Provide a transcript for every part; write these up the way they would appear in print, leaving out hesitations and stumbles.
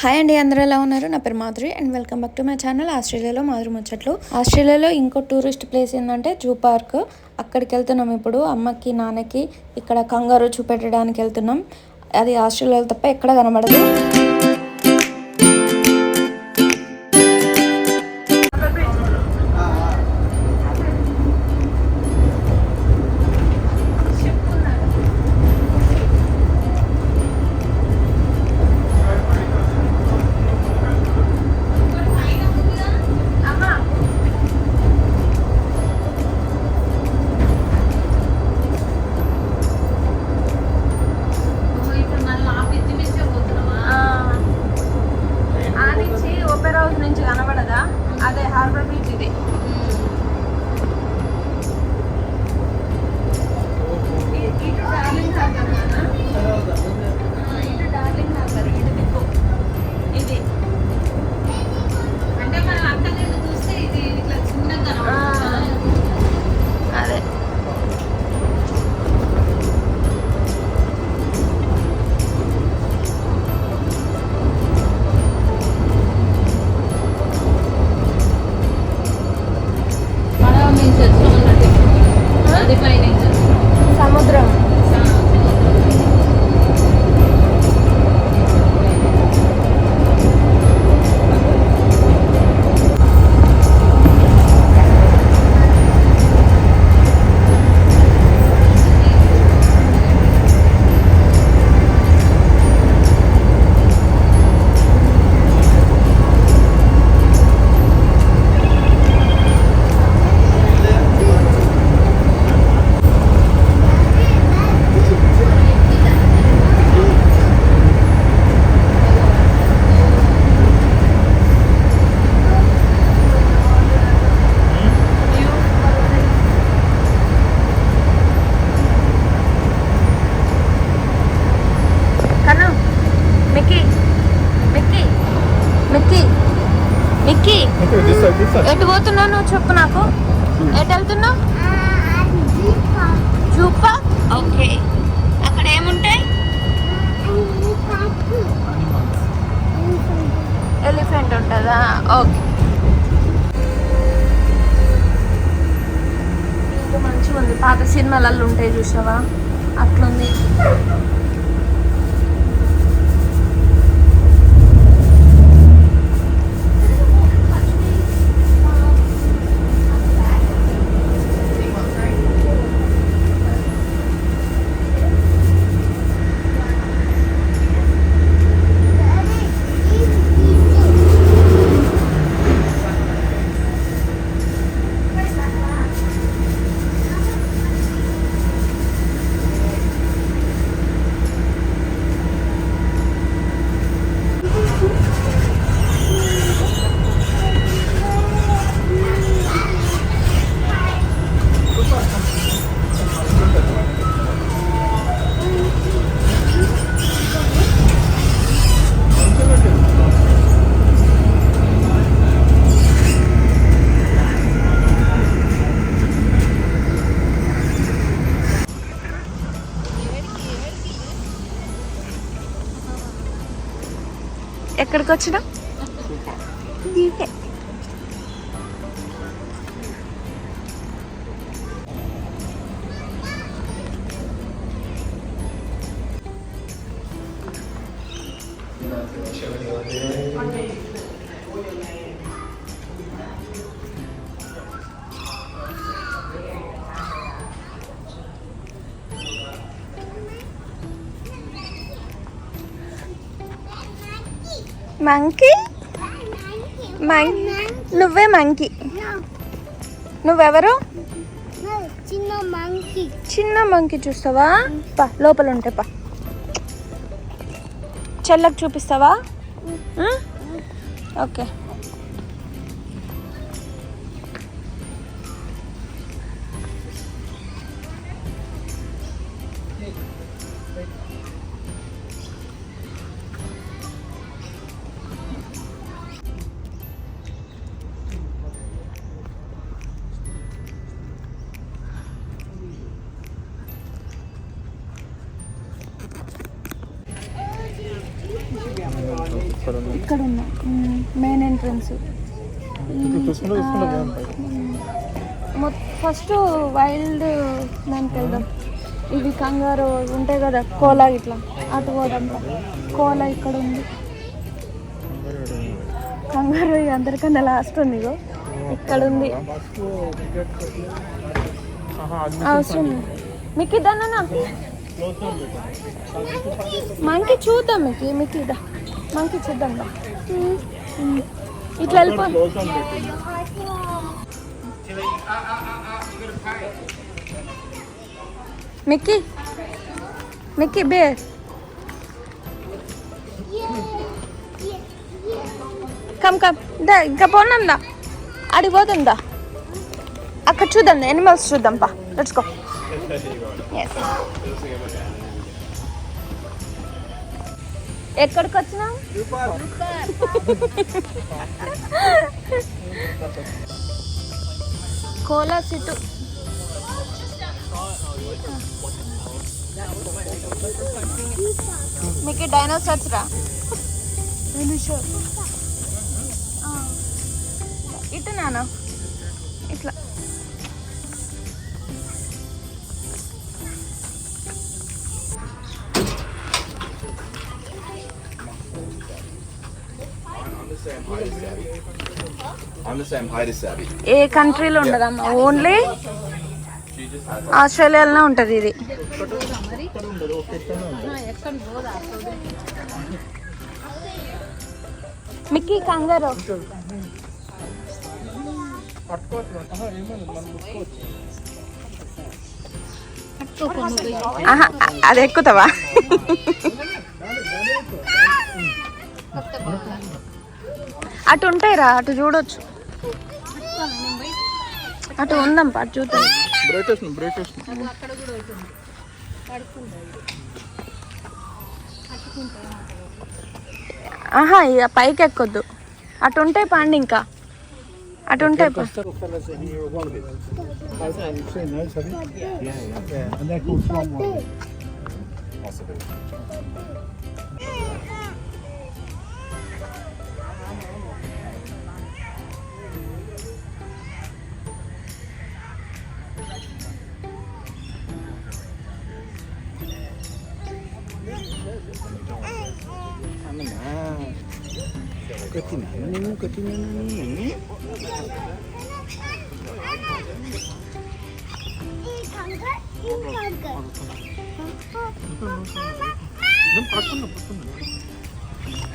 Hi అండి, అందరూ ఎలా ఉన్నారు? నా పేరు Madhuri and welcome back to my channel ఆస్ట్రేలియాలో మాధురి ముచ్చట్లు. ఆస్ట్రేలియాలో ఇంకో టూరిస్ట్ ప్లేస్ ఏంటంటే జూ పార్క్. అక్కడికి వెళ్తున్నాం ఇప్పుడు. అమ్మకి నాన్నకి ఇక్కడ కంగారు చూపెట్టడానికి వెళ్తున్నాం. అది ఆస్ట్రేలియాలో తప్ప ఎక్కడ కనబడదు. నుంచి కనబడదా? అదే హార్బర్ బీచ్. ఇది ఇటు డార్లింగ్ హార్బర్, ఇటు డార్లింగ్ హార్బర్, ఇటు దిక్కు ఇది. అంటే మనం అక్కడ చూస్తే ఇది ఇట్లా చిన్నగా అదే. సముద్రం ఎటు పోతున్నావు నువ్వు? చెప్పు నాకు. ఎటు వెళ్తున్నావు? జూపా. ఓకే, అక్కడ ఏముంటాయి? ఎలిఫెంట్ ఉంటుందా? ఓకే. ఇంకా మంచిగా ఉంది. పాత సినిమాలలో ఉంటాయి చూసావా, అట్లుంది. ఎక్కడికి వచ్చినా మంకీ. నువ్వే మంకీ. నువ్వెవరు? చిన్న మంకీ చూస్తావా? పా, లోపల ఉంటాయి. పా, చెల్లకు చూపిస్తావా? ఓకే. ఇక్కడ ఇక్కడ ఉన్నా మెయిన్ ఎంట్రన్స్. ఫస్ట్ వైల్డ్ దానికి వెళ్దాం. ఇవి కంగారు ఉంటాయి కదా, కోలా ఇట్లా అటు పోదాం. కోలా ఇక్కడ ఉంది, కంగారు అందరికన్నా లాస్ట్ ఉంది. ఇగో ఇక్కడ ఉంది. అవసరం మీకు ఇద్దన్నా మంకి చూద్దాం. మీకు ఇదా మంకి చూద్దాం. ఇట్లా వెళ్ళిపో. Mickey Mickey bear come come దా, ఇంకా పోనందా అడిగిపోతుందా. అక్కడ చూద్దాం, ఎనిమల్స్ చూద్దాం. పా లెట్స్ గో. ఎక్కడికి వచ్చినాం? కోలా సిటు. మీకు డైనోసార్స్ రా. ఇటు నానా ఇట్లా. ఏ కంట్రీలో ఉండదమ్మా, ఓన్లీ ఆస్ట్రేలియాలోనే ఉంటుంది ఇది. మిక్కీ కంగారు. అది ఎక్కుతావా? అటు ఉంటాయిరా, అటు చూడొచ్చు. అటు ఉందాం, అటు చూద్దాం. ఆహా, ఇక పైకి ఎక్కొద్దు. అటు ఉంటాయి పండి, ఇంకా అటు ఉంటాయి.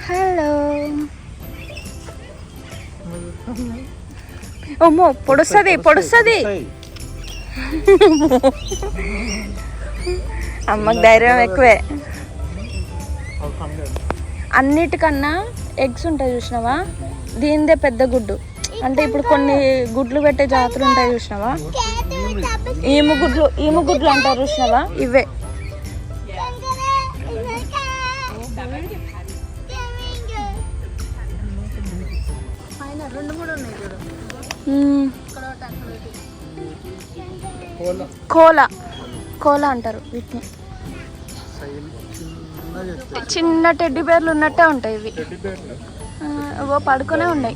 హలో. ఓమో, పొడుస్తుంది పొడుస్తుంది. అమ్మకి ధైర్యం ఎక్కువే. అన్నిటికన్నా ఎగ్స్ ఉంటాయి చూసినావా, దీనిదే పెద్ద గుడ్డు. అంటే ఇప్పుడు కొన్ని గుడ్లు పెట్టే జాతులు ఉంటాయి చూసినావా, ఈము గుడ్లు అంటారు చూసినావా, ఇవే. కోలా కోలా అంటారు వీటిని. చిన్న టెడ్డీ బేర్లు ఉన్నట్టే ఉంటాయి ఇవి. ఓ పడుకునే ఉన్నాయి.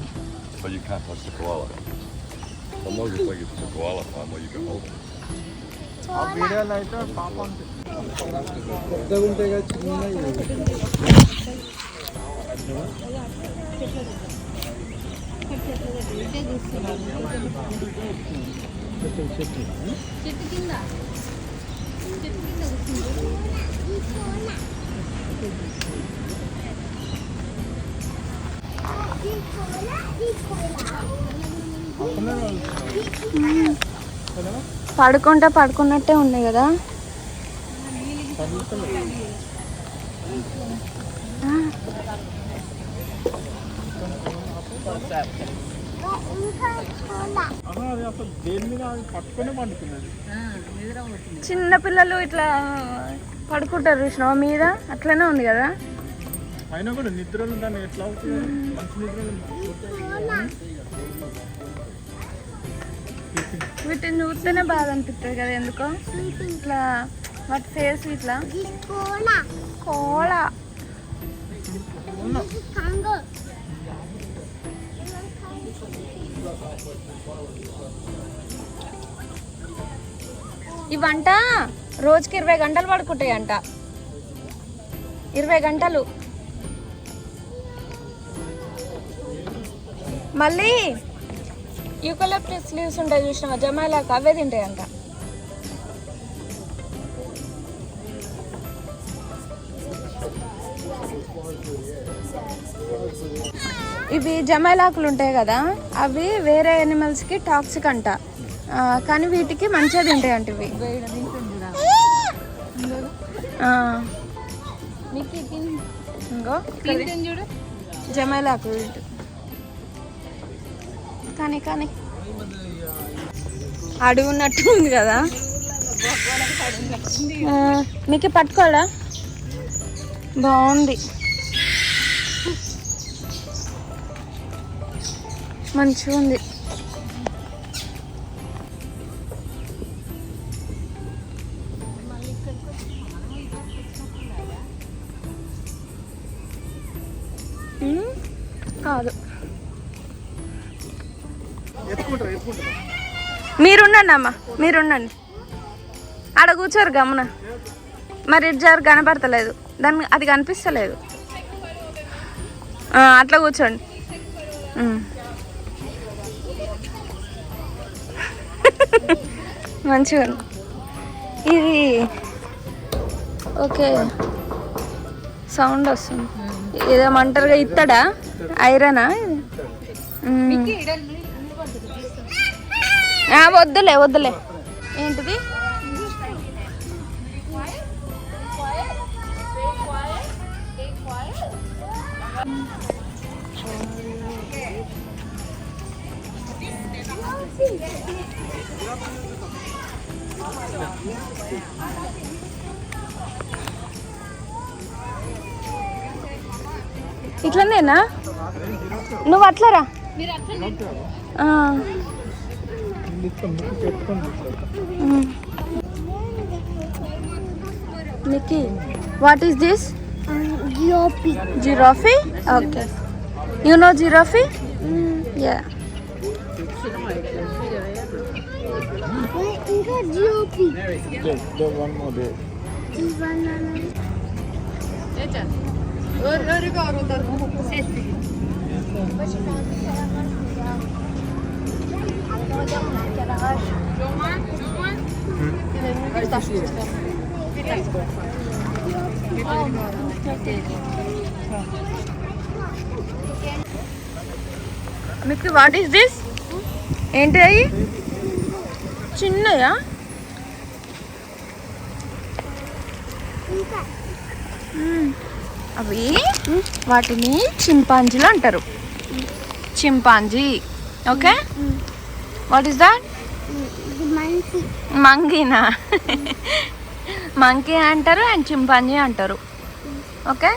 పడుకుంటే పడుకున్నట్టే ఉన్నాయి కదా. చిన్న పిల్లలు ఇట్లా పడుకుంటారు చూసినావా మీద, అట్లనే ఉంది కదా. అయినా కూడా నిద్రలు ఎట్లా వీటిని చూస్తేనే బాగా అనిపిస్తుంది కదా ఎందుకో. ఇట్లా వాటి ఫేస్ ఇట్లా కోలా ఇవంట రోజుకి 20 గంటలు పడుకుంటాయి అంట. 20 గంటలు. మళ్ళీ యూకలిప్టస్ లీవ్స్ ఉంటాయి చూసినావా, జమాయిలాకు, అవే తింటాయంట. ఇవి జమైలాకులు ఉంటాయి కదా, అవి వేరే యానిమల్స్కి టాక్సిక్ అంట, కానీ వీటికి మంచిగా తింటాయి అంట ఇవి. ఇంకో చూడు జమైలాకు వీటి. కానీ కానీ అడుగు ఉన్నట్టు ఉంది కదా. మీకు పట్టుకోడా, బాగుంది, మంచిగా ఉంది. కాదు, మీరుండండి అమ్మ, మీరుండండి. ఆడ కూర్చోరు గమన. మరి ఇడ్జారు కనపడతలేదు, దాన్ని అది కనిపిస్తలేదు. అట్లా కూర్చోండి. మంచిగా ఉంది ఇది. ఓకే, సౌండ్ వస్తుంది. ఏదేమంటారుగా, ఇత్తడా, ఐరనా? వద్దులే వద్దులే. ఏంటిది? ఇట్లనేనా? నువ్వు అట్లరా. Nikki, what is this? Giraffe. Giraffe? Okay. You know giraffe? Yeah. Giraffe. There's one more there. Mickey, what is this? ఏంటి అవి? చిన్నయా? అవి వాటిని చింపాంజీలు అంటారు. Chimpanzee. Okay, what is that? మంకీనా? మంకీ అంటారు అండ్ చింపాంజీ అంటారు. ఓకే,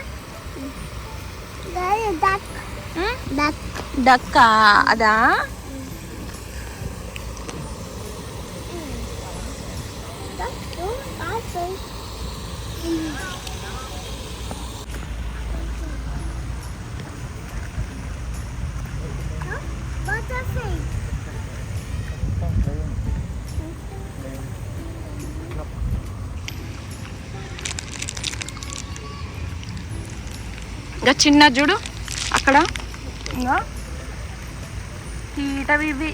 డక్కా అదా? ఇంకా చిన్న చూడు అక్కడ, ఇంకా తీటవి ఇవి.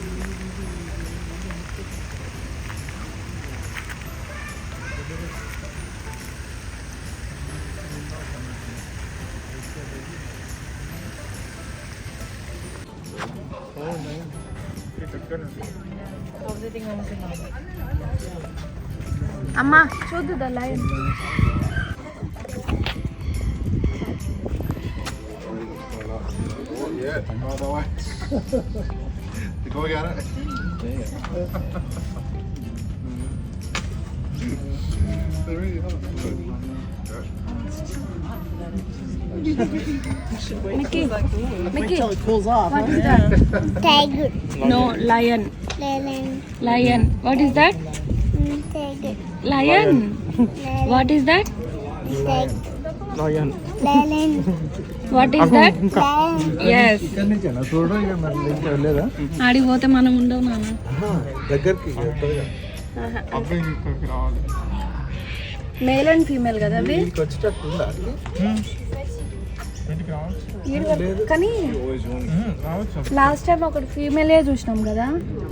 అమ్మా చూద్దు the lion. Yeah, I'm all the way. Go get it. They really are. Mickey, Mickey, Until it cools off. what is that? Tiger. No, lion. Lion. What is that? Tiger. Lion. What is that? Tiger. Lion. Lion. What is that yes ఇక్కడ నుంచి చూడడం ఇక మరి ఇంకా లేదా ఆడికి పోతే మనం ఉండవు నాన్న దగ్గరికి మేల్ అండ్ ఫీమేల్ కదా అవి వచ్చేటట్టు ఉందా కానీ లాస్ట్ టైం ఒకటి ఫీమేలే చూసినాం కదా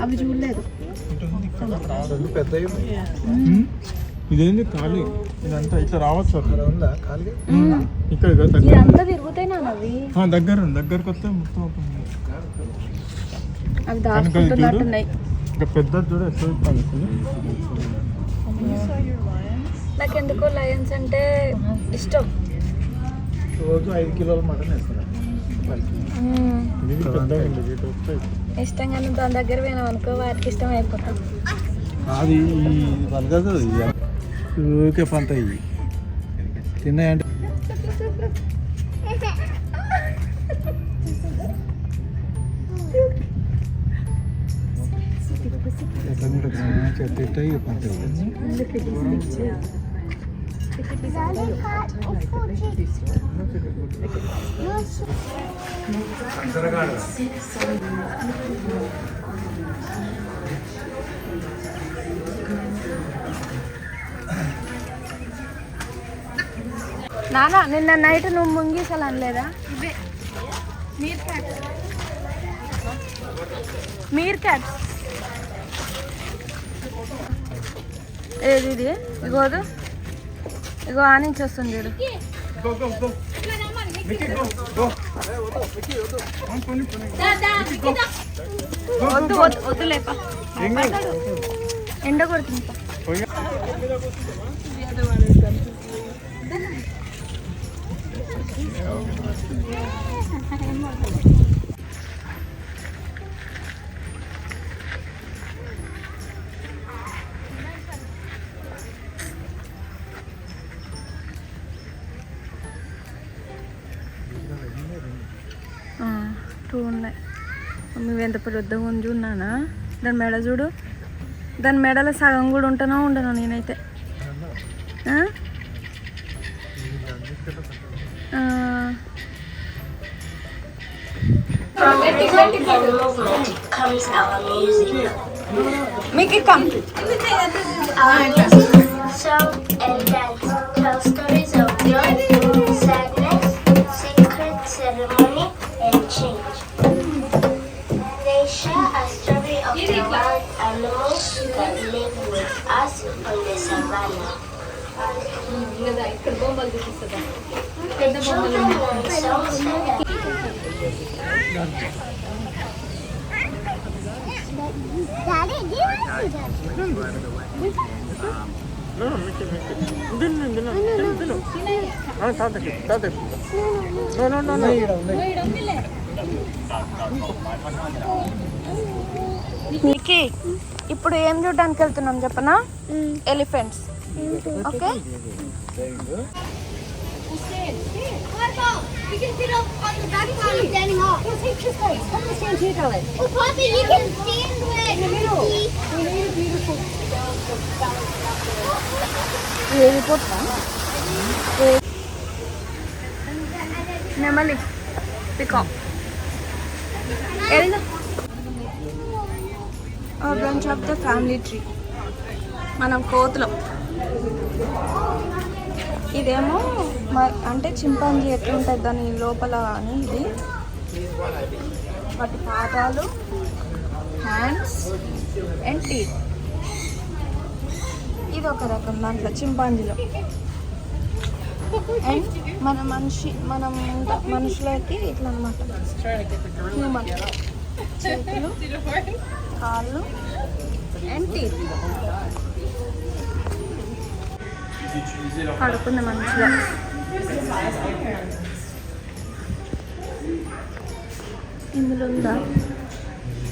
అవి చూడలేదు పెద్ద ఇదేంది ఖాళీ ఇదంతా ఇట్లా రావచ్చు అక్కడ ఉందా ఖాళీ ఇక్కడ ఇదంతా తిరుగుతాయి నాన్న అవి దగ్గరకు వస్తే మొత్తం అవి దాచుకుంటున్నట్టున్నాయి ఇంకా పెద్ద చూడ ఎట్లా ఇస్తాను నాకు ఎందుకో లయన్స్ అంటే ఇష్టం రోజు 5 కిలోల మటన్ వేస్తారు ఇది పెద్దగా ఉంది ఇటు వస్తాయి ఇష్టంగానే దాని దగ్గర పోయినాం అనుకో వాటికి ఇష్టం అయిపోతాం అది పలకదు ఊరికే పంట ఇవి తిన్నాయంటే తింటాయి పంట నానా నిన్న నైట్ నువ్వు ముంగీసలు అనలేదా ఇవే మీర్ క్యాట్స్ ఏది ఇది ఇగోదు ఇగో ఆ నుంచి వస్తుంది చూడు వద్దు వద్దు వద్దులేప ఎండ కొడుతుంది టూ ఉన్నాయి నువ్వు ఎంత పెద్దగా ఉంది చూన్నానా దాని మెడ చూడు దాని మెడలో సగం కూడా ఉంటానో ఉండను నేనైతే మీకు come Song and dance tell stories of joy, sadness, secret ceremony, and change. They share a story of the wild animals that live with us on the savannah. The children learn songs and Daddy, do you want నీకి ఇప్పుడు ఏం చూడడానికి వెళ్తున్నాం చెప్పనా elephants okay We can sit up on the back of the standing off. Let's take this place. Come on, stand here, darling. Oh, Poppy, you can stand with in the middle. We need a beautiful. నెమలి peacock branch of the family tree మనం కోతులం ఇదేమో అంటే chimpanzee ఎట్లుంటుంది దాని లోపల అని ఇది వాటి పాదాలు హ్యాండ్స్ అండ్ టీత్ ఇది ఒక రకం దాంట్లో చింపాంజీలో అండ్ మనం మనుషులకి ఇట్లా అనమాట హ్యూమన్ చేతులు కాళ్ళు అండ్ టీత్ పడుకుంది మంచిగా ఇందులో ఉందా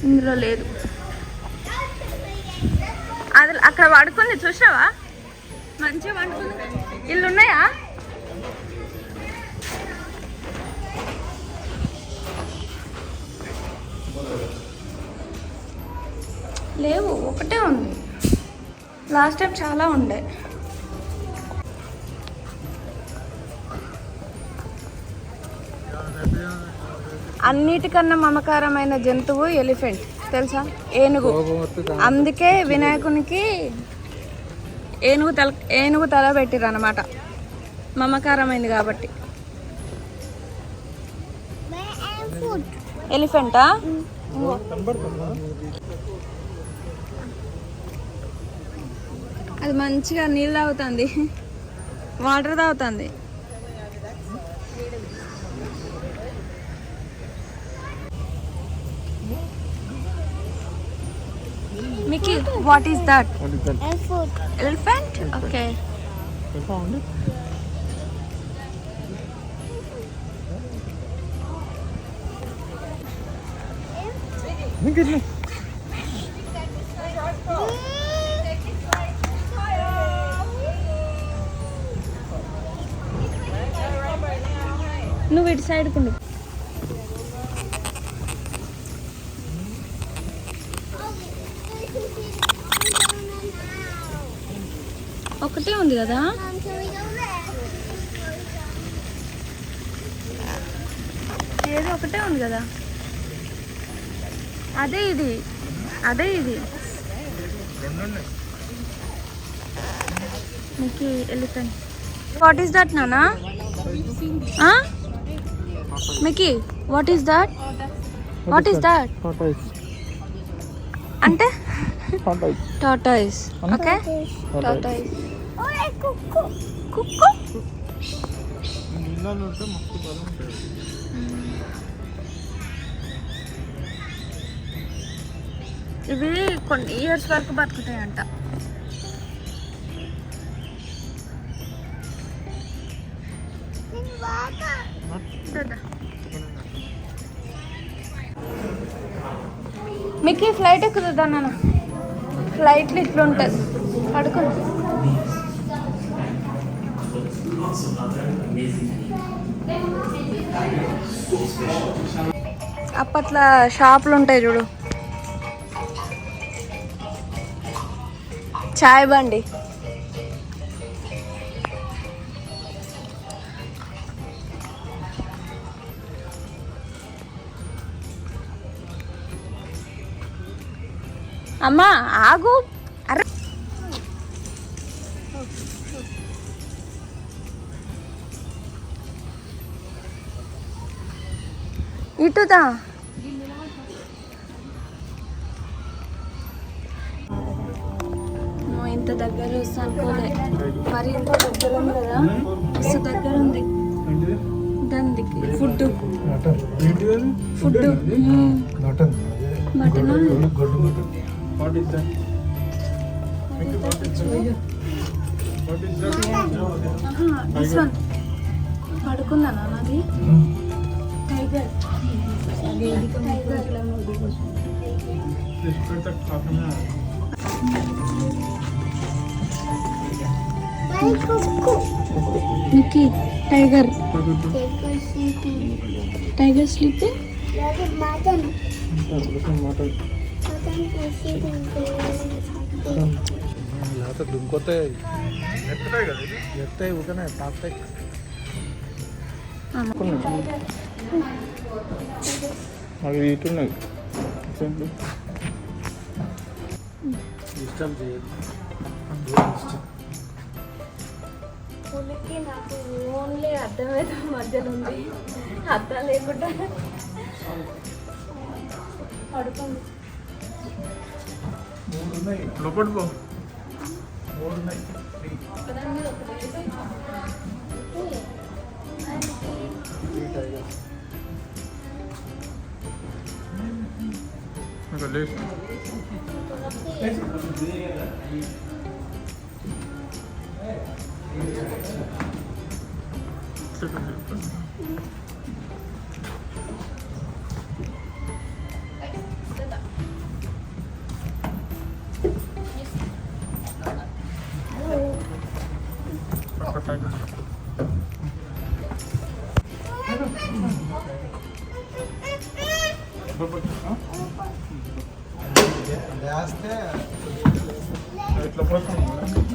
ఇందులో లేదు అది అక్కడ పడుకుంది చూసావా మంచిగా పడుకుంది ఇల్లు ఉన్నాయా లేవు ఒకటే ఉంది లాస్ట్ టైం చాలా ఉండే అన్నిటికన్నా మమకారమైన జంతువు ఎలిఫెంట్ తెలుసా, ఏనుగు. అందుకే వినాయకునికి ఏనుగు తల పెట్టిరు అన్నమాట, మమకారమైంది కాబట్టి. ఎలిఫెంటా? అది మంచిగా నీళ్ళు తాగుతుంది, వాటర్ తాగుతుంది. Mickey, what is that? Elephant? Okay. నువ్వు ఇటు సైడ్ కుండు. ఒకటే ఉంది కదా, ఏదో ఒకటే ఉంది కదా. అదే ఇది, అదే ఇది. మీకు ఎలిఫెంట్. వాట్ ఈస్ దట్ నానా? Mickey, what is that? What is that అంటే? టార్టాయిస్. Okay, tortoise. కుక్కు. ఇవి కొన్ని ఇయర్స్ వరకు బతుకుతాయంట. మీకు ఫ్లైట్ ఎక్కుతుందా నాన్న? ఫ్లైట్లు ఇట్లుంటుంది, పడుకుని. అప్పట్లో షాపులు ఉంటాయి చూడు, చాయ్ బండి. అమ్మా ఆగు. అరే ఇటుదా. ఇంత దగ్గర వస్తా అనుకోలే, మరి ఇంత దగ్గర ఉంది కదా, మస్తు దగ్గర ఉంది. దానికి ఫుడ్ మటన్ పడుకుందా నాది tiger. Mickey tiger. Tiger sleeping. అవి ఇటున్నాయి, డిస్టర్బ్ చేయదు. పులికి నాకు ఓన్లీ అర్థమైతే మధ్యలో ఉంది, అర్థం లేకుండా పడుకుంది. లోపల పో. 3 ఉన్నాయి.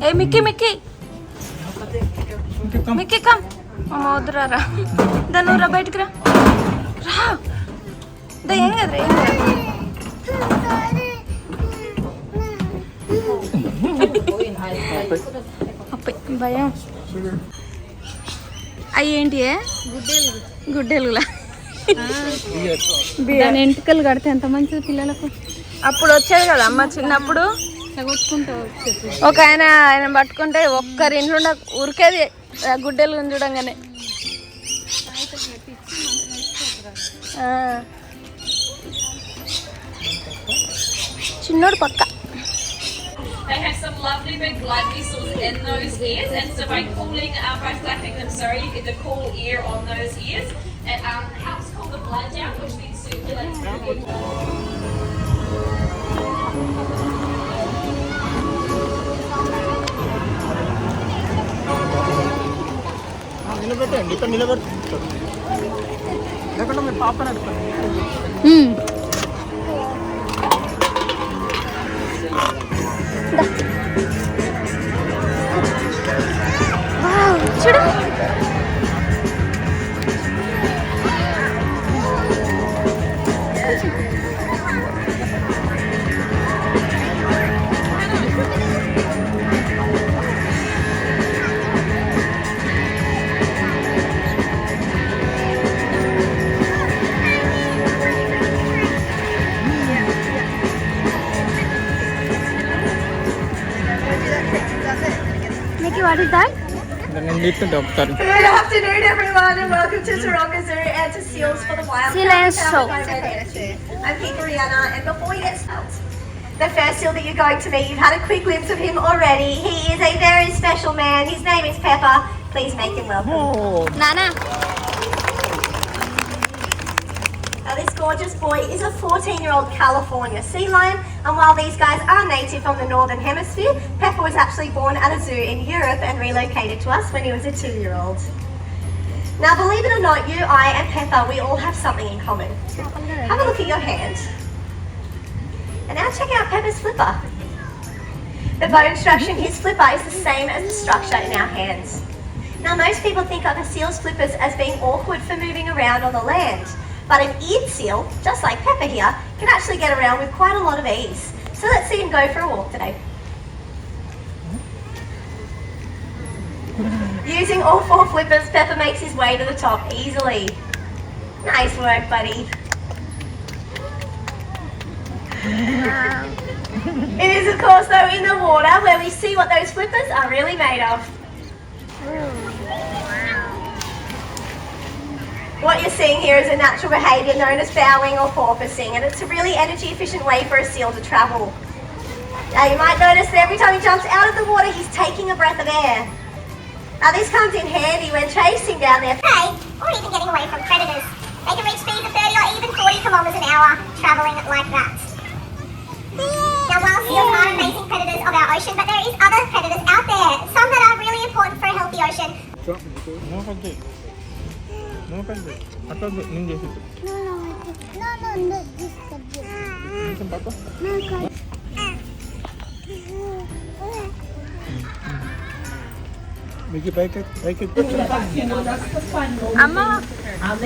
ఏ మిక్కీ మిక్కీ మిక్కీ కమ్. వద్దురా, రా. దాన్ని రా, బయటికి రా. రా ఏం కదా భయం. అవి ఏంటి గుడ్డెలుగులా దాని ఎంటుకలు కడితే ఎంత మంచిది పిల్లలకు. అప్పుడు వచ్చేది కదా అమ్మ చిన్నప్పుడు. ఒక ఆయన పట్టుకుంటే ఒక్కరి ఇంట్లో ఉరికేది గుడ్డెలు చూడంగానే. చిన్నోడు పక్క. They have some lovely big blood vessels in those ears, and so by cooling, by flapping them, sorry, you get the cool air on those ears. It helps cool the blood down, which then circulates through the నిలబెట్టండి, ఇక్కడ నిలబెట్టు. లేకుండా మీ పాపని అడుగుతాను. చూడు Nikki, what is that? Good afternoon, everyone, and welcome to Taronga Zoo and to Seals for the Wild. Silêncio. I'm Pika Rihanna, and before we get started, the first seal that you're going to meet, you've had a quick glimpse of him already. He is a very special man. His name is Pepper. Please make him welcome. Nana. Now, this gorgeous boy is a 14-year-old California sea lion, and while these guys are native from the Northern Hemisphere, Pepper was actually born at a zoo in Europe and relocated to us when he was a 2-year-old. Now, believe it or not, you, I, and Pepper, we all have something in common. Have a look at your hand. And now check out Pepper's flipper. The bone structure in his flipper is the same as the structure in our hands. Now, most people think of a seal's flippers as being awkward for moving around on the land. But an eared seal, just like Pepper here, can actually get around with quite a lot of ease. So let's see him go for a walk today. Using all 4 flippers, Pepper makes his way to the top easily. Nice work, buddy. It is, of course, though, in the water where we see what those flippers are really made of. What you're seeing here is a natural behaviour known as bowing or porpoising, and it's a really energy efficient way for a seal to travel. Now you might notice that every time he jumps out of the water, he's taking a breath of air. Now this comes in handy when chasing down their prey or even getting away from predators. They can reach speeds of 30 or even 40 kilometres an hour travelling like that. Now while seals are amazing predators of our ocean, but there is other predators out there, some that are really important for a healthy ocean. Mickey, take it. They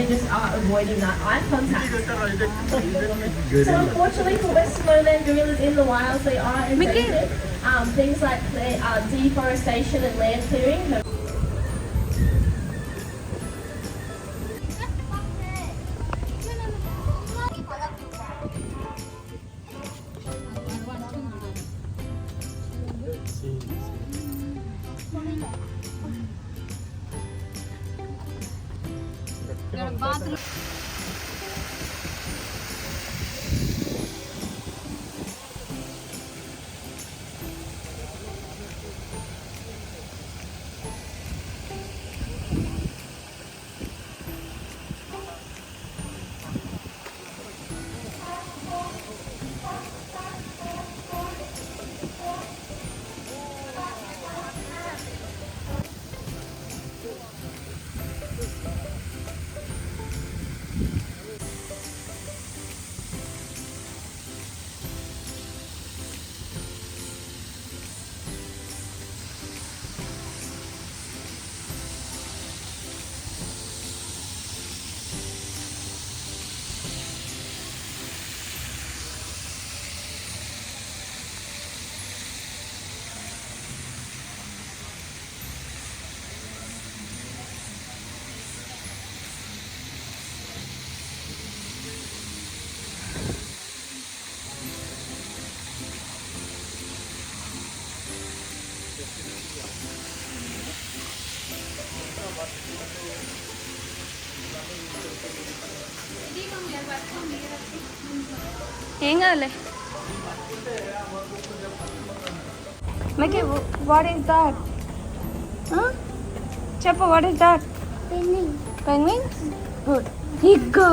just are avoiding that eye contact. So unfortunately for Western lowland gorillas in the wild, they are invasive. Things like deforestation and land clearing have ఏం కాదులే. మీకు what is that? చెప్పు, what is that? Penguin. Good. ఇగో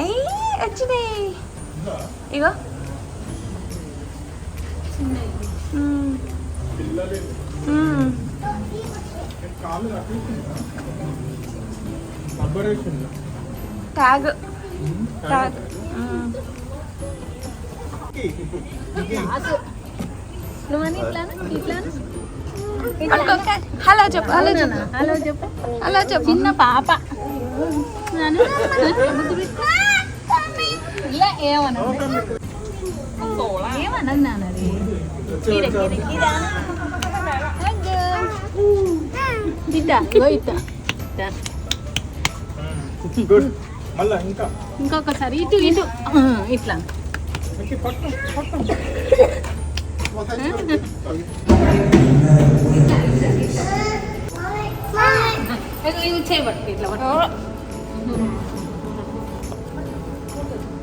అయ్యి వచ్చినాయి. ఇగో tag tag. Hello చెప్పు, hello చెప్పు, హలో చెప్పు. హలో చెప్పు. చిన్న పాప ఇలా ఏమన్నది నాన్నది. ఇంకొకసారి ఇటు ఇటు ఇట్లా. ఇది చేయబట్టు ఇట్లా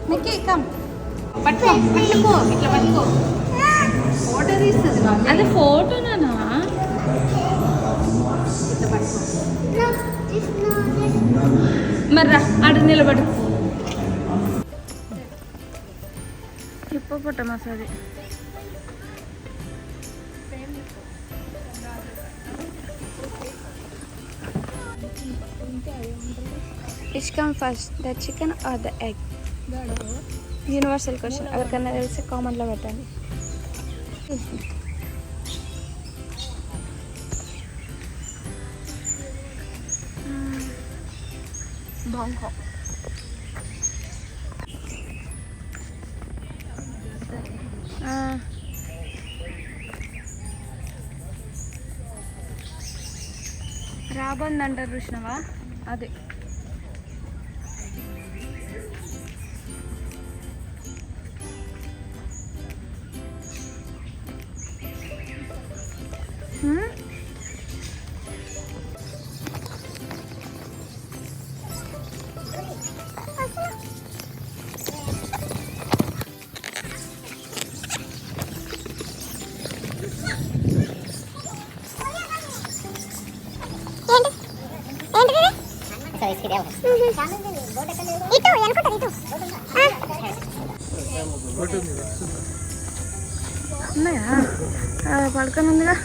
నిక్కి కమ్. పట్టుకో పట్టుకో ఇట్లా పట్టుకో. ఫోటో తీస్తుంది. అది ఫోటోనా? ఇట్లా పట్టుకో. మరి రా ఆడ నిలబడు. హిప్పోపోటమస్ అది. Which come first, the chicken or the egg? Universal question. ఎవరికైనా తెలిసి కామెంట్లో పెట్టండి. బాంకాక్. రాబంద్ అంటారు చూసినావా, అదే. ఉన్నాయా? పడుకొని ఉందిగా.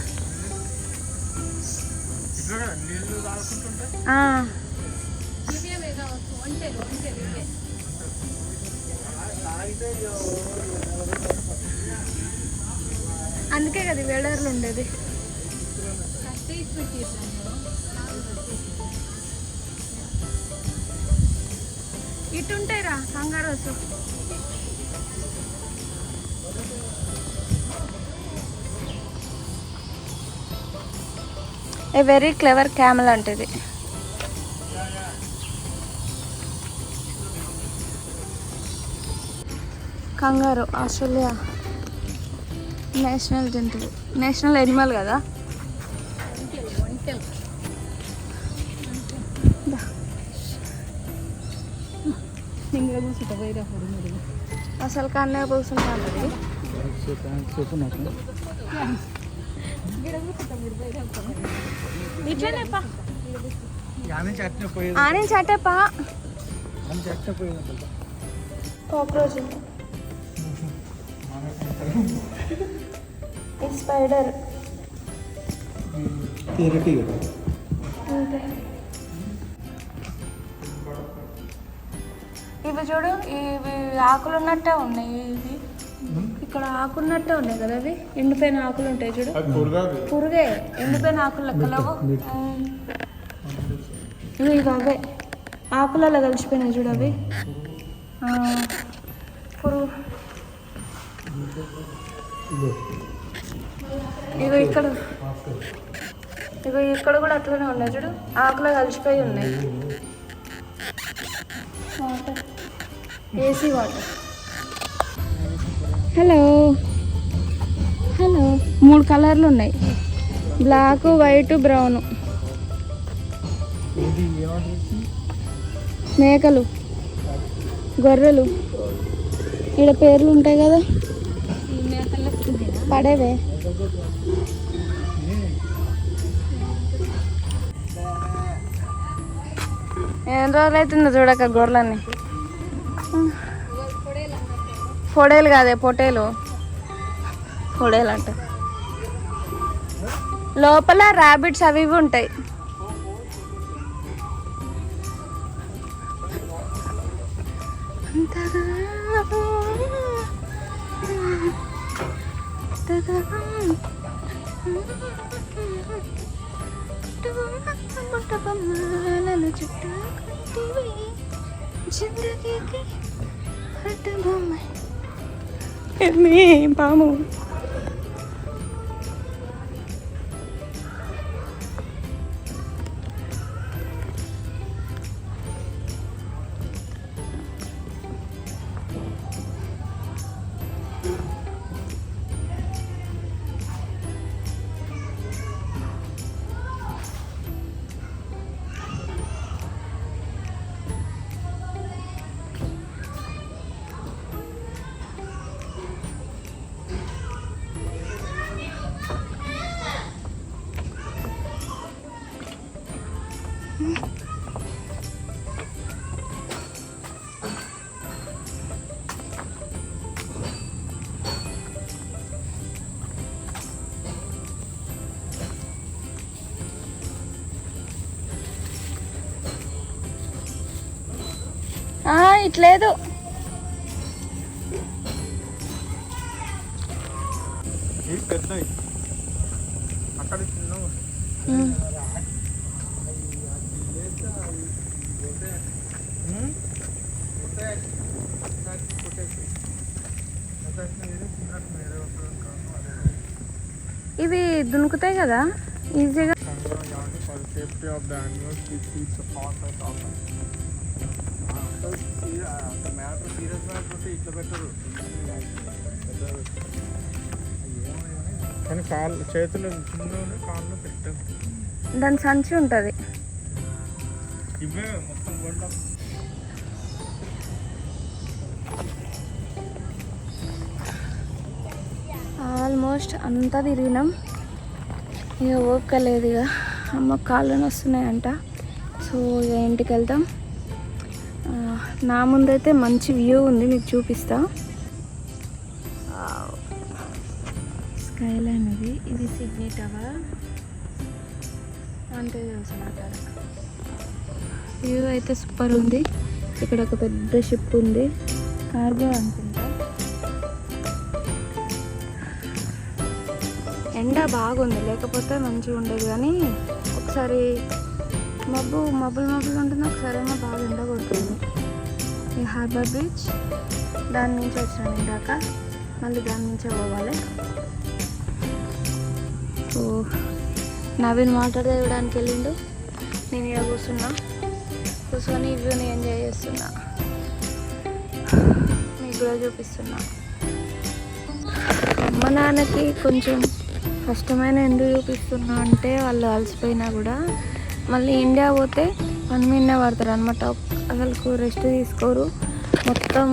అందుకే కదా వేడర్లు ఉండేది. ఇటుంటాయిరా kangaroos. A very clever camel అంటది. కంగారు ఆస్ట్రేలియా నేషనల్ జంతువు, నేషనల్ ఎనిమల్ కదా. అసలు కన్నా కూర్చుంటాను. ఆనే చట్టపా కాక్రోచ్. స్పైడర్. ఇవి చూడు, ఇవి ఆకులు ఉన్నట్టే ఉన్నాయి. ఇవి ఇక్కడ ఆకున్నట్టే ఉన్నాయి కదా. అవి ఎండిపోయిన ఆకులు ఉంటాయి చూడు. పురుగే, ఎండిపోయిన ఆకులు లెక్కలవు. ఇవి అవే ఆకులలో కలిసిపోయినాయి చూడు. అవి పురుగు. ఇగో ఇక్కడ, ఇగో ఇక్కడ కూడా అట్లనే ఉన్నాయి చూడు. ఆకులో కలిసిపోయి ఉన్నాయి. Water, AC water. Hello hello. 3 కలర్లు ఉన్నాయి, బ్లాక్, వైట్, బ్రౌన్. మేకలు గొర్రెలు ఇక్కడ పేర్లు ఉంటాయి కదా, పడేవే. ఎన్ని రోజులు అవుతుందో చూడక గొర్రెలని. పొడేలు కాదే, పొటేలు. పొడేలు అంట. లోపల ర్యాబిట్స్ అవి ఇవి ఉంటాయి. పాము. ఇట్లేదు. పెద్దవి అక్కడ చిన్న ఇవి దునుకుతాయి కదా ఈజీగా. Safety of the animals matter serious matter ఇట్లా పెట్టరు. కానీ కాళ్ళు చేతులు చిన్న కాళ్ళు పెట్టారు. దాని సంచి ఉంటుంది. ఇవే మొత్తం గొడ్డ. ఆల్మోస్ట్ అంతా తిరిగినాం. ఇక ఓక్కలేదు. ఇక అమ్మ కాళ్ళు వస్తున్నాయంట. సో ఇక ఇంటికి వెళ్తాం. నా ముందైతే మంచి వ్యూ ఉంది, మీకు చూపిస్తా. స్కై లైన్ ఇది సిడ్నీ టవర్ అంతే తెలుసు నాకు. వ్యూ అయితే సూపర్ ఉంది. ఇక్కడ ఒక పెద్ద షిప్ ఉంది, కార్గో అనుకుంటా. ఎండ బాగుంది, లేకపోతే మంచిగా ఉండేది. కానీ ఒకసారి మబ్బులు ఉంటుంది, ఒకసారి ఏమో బాగా ఎండ కొడుతుంది. ఈ హార్బర్ బీచ్ దాని నుంచి వచ్చాను ఇందాక, మళ్ళీ దాని నుంచే పోవాలి. సో నవీన్ వాటర్ తేవడానికి వెళ్ళిండు, నేను ఇక్కడ కూర్చొని వ్యూని ఎంజాయ్ చేస్తున్నా, మీకు కూడా చూపిస్తున్నా. అమ్మ నాన్నకి కొంచెం కష్టమైన ఎందుకు చూపిస్తున్నా అంటే, వాళ్ళు అలసిపోయినా కూడా మళ్ళీ ఇండియా పోతే పని మీద పడతారు అనమాట. అసలు రెస్ట్ తీసుకోరు. మొత్తం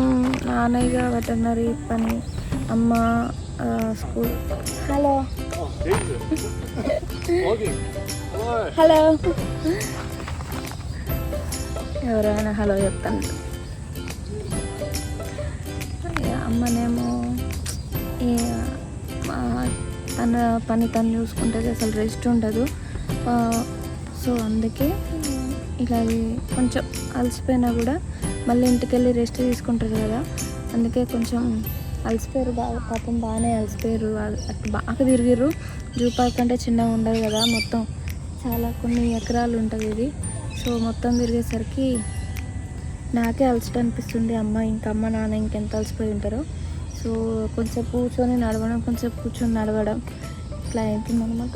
నాన్నయ్యగా వెటర్నరీ పని, అమ్మ స్కూల్. హలో హలో ఎవరైనా హలో చెప్తాను. అమ్మనేమో తన పని తను చూసుకుంటుంది, అసలు రెస్ట్ ఉండదు. సో అందుకే ఇలా కొంచెం అలసిపోయినా కూడా మళ్ళీ ఇంటికి వెళ్ళి రెస్ట్ తీసుకుంటారు కదా, అందుకే కొంచెం అలసిపోయారు. పాపం బాగానే అలసిపోయారు. అటు బాగా తిరిగిర్రు. జూ పార్క్ అంటే చిన్నగా ఉండదు కదా, మొత్తం చాలా కొన్ని ఎకరాలు ఉంటుంది ఇది. సో మొత్తం తిరిగేసరికి నాకే అలసట అనిపిస్తుంది. అమ్మ నాన్న ఇంకెంత అలసిపోయి ఉంటారో. సో కొంచెం కూర్చొని నడవడం, కొంచెం కూర్చొని నడవడం ఇట్లా అవుతుంది అనమాట.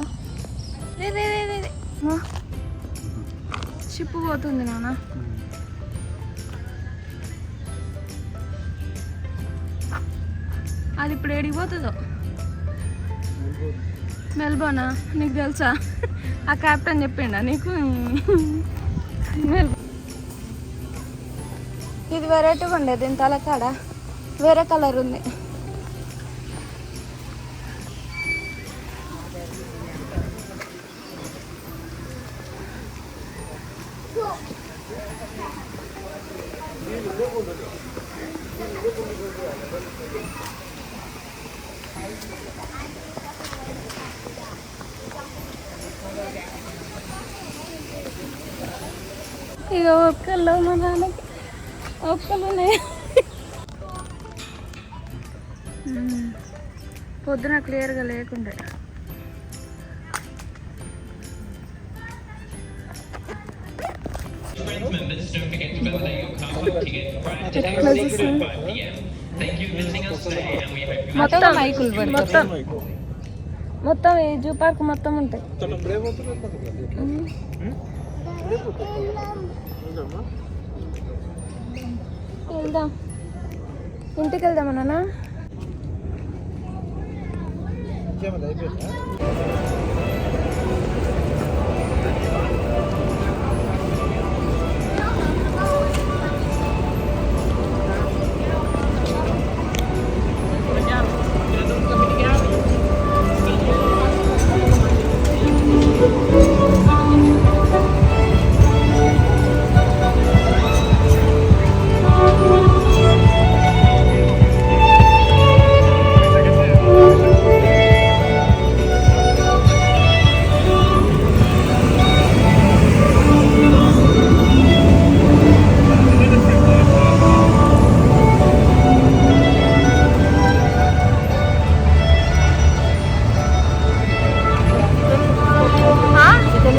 షిప్ పోతుంది నాన్న. అది ఇప్పుడు ఏడికి పోతుందో. మెల్బోర్నా? నీకు తెలుసా? ఆ క్యాప్టెన్ చెప్పిండా నీకు? ఇది వెరైటీగా ఉండేది దీని తలకాడ వేరే కలర్ ఉంది. ఇక ఒక్కళ్ళు మా నాన్నకి ఒక్కళ్ళు ఉన్నాయి. పొద్దున క్లియర్గా లేకుండే. Members, don't forget to validate your car ticket prior to taxi at 5 p.m. Thank you for visiting us today, and we hope you మొత్తం మొత్తం ఈ జూ పార్క్ మొత్తం ఉంటాయి. వెళ్దాం, ఇంటికి వెళ్దామా నాన్న?